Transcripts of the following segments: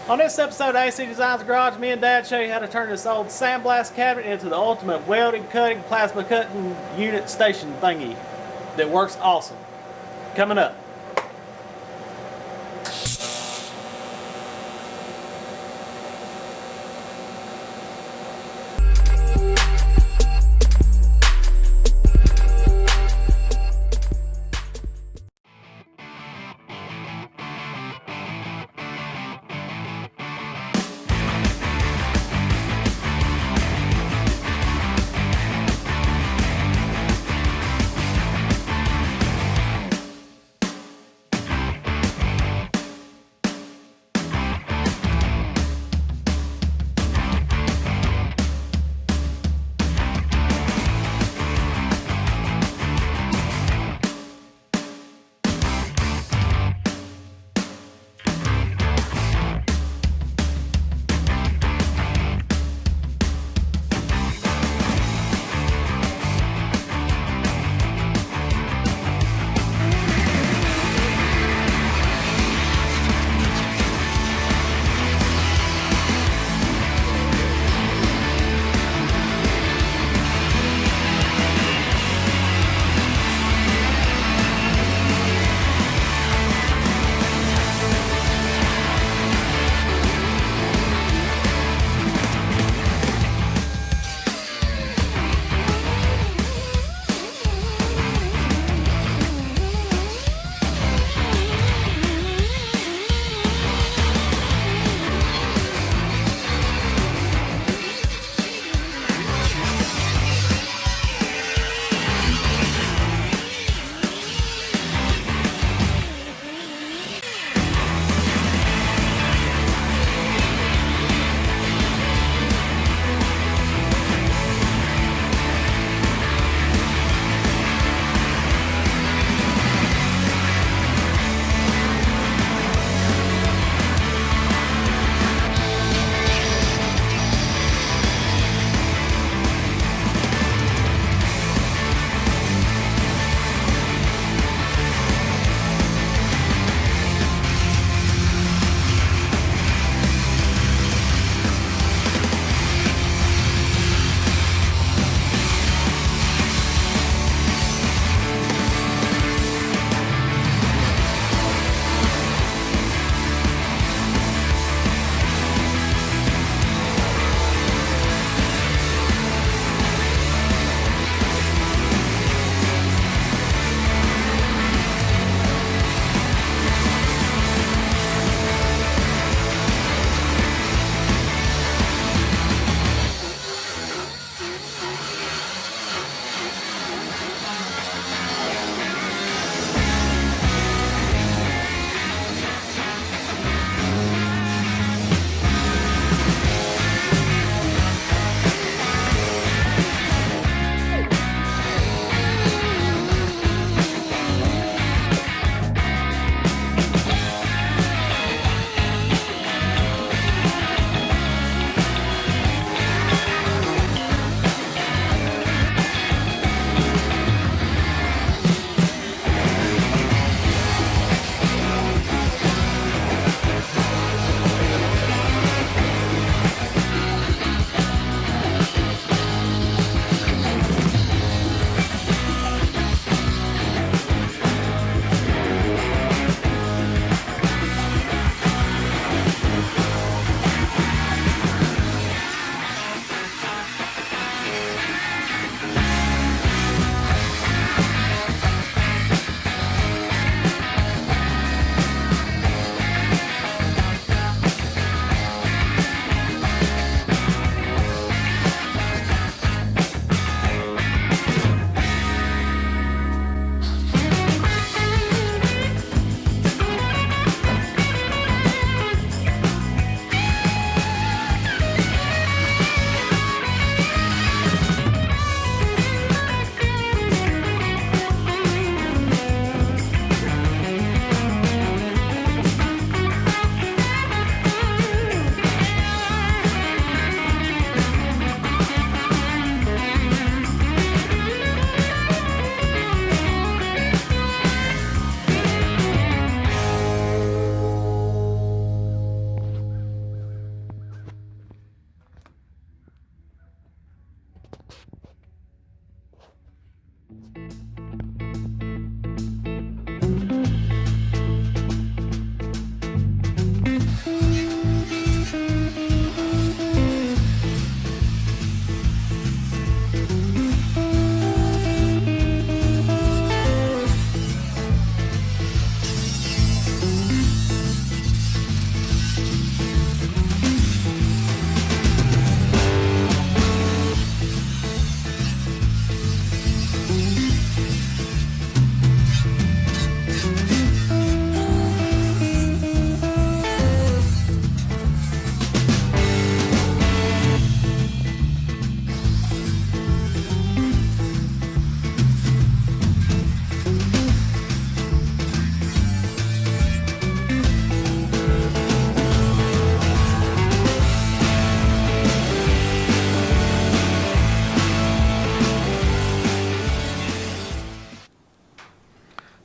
On this episode of AC Designs Garage, me and Dad show you how to turn this old sandblast cabinet into the ultimate welding, cutting, plasma cutting unit station thingy that works awesome. Coming up.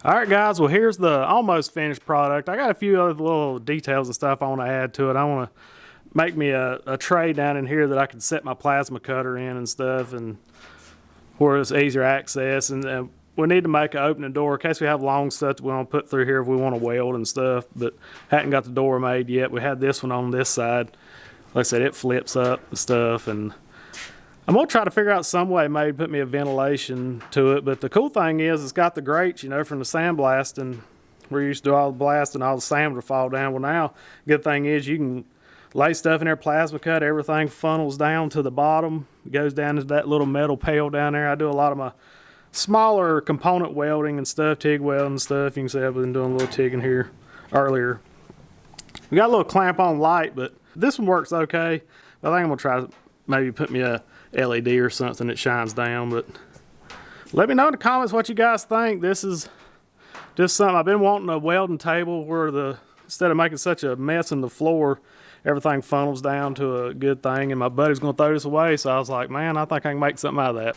All right, guys. Well, here's the almost finished product. I got a few other little details and stuff I want to add to it. I want to make me a tray down in here that I can set my plasma cutter in and stuff, and where it's easier access. And we need to make an opening door in case we have long stuff that we want to put through here if we want to weld and stuff, but hadn't got the door made yet. We had this one on this side. Like I said, it flips up and stuff, and I'm gonna try to figure out some way maybe put me a ventilation to it. But the cool thing is it's got the grates, you know, from the sandblasting. We used to do all the blasting, all the sand would fall down. Well, now good thing is you can lay stuff in there, plasma cut, everything funnels down to the bottom. It goes down into that little metal pail down there. I do a lot of my smaller component welding and stuff, TIG welding and stuff. You can see I've been doing a little TIGging here earlier. We got a little clamp on light, but this one works okay. I think I'm gonna try to maybe put me a LED or something that shines down. But let me know in the comments what you guys think. This is just something I've been wanting, a welding table where instead of making such a mess in the floor, everything funnels down to a good thing. And my buddy's gonna throw this away, so I was like, man, I think I can make something out of that.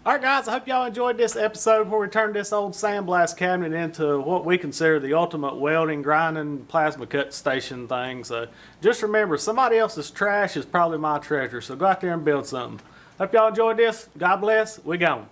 Alright guys, I hope y'all enjoyed this episode where we turned this old sandblast cabinet into what we consider the ultimate welding, grinding, plasma cut station thing. So just remember, somebody else's trash is probably my treasure, so go out there and build something. Hope y'all enjoyed this. God bless. We gone.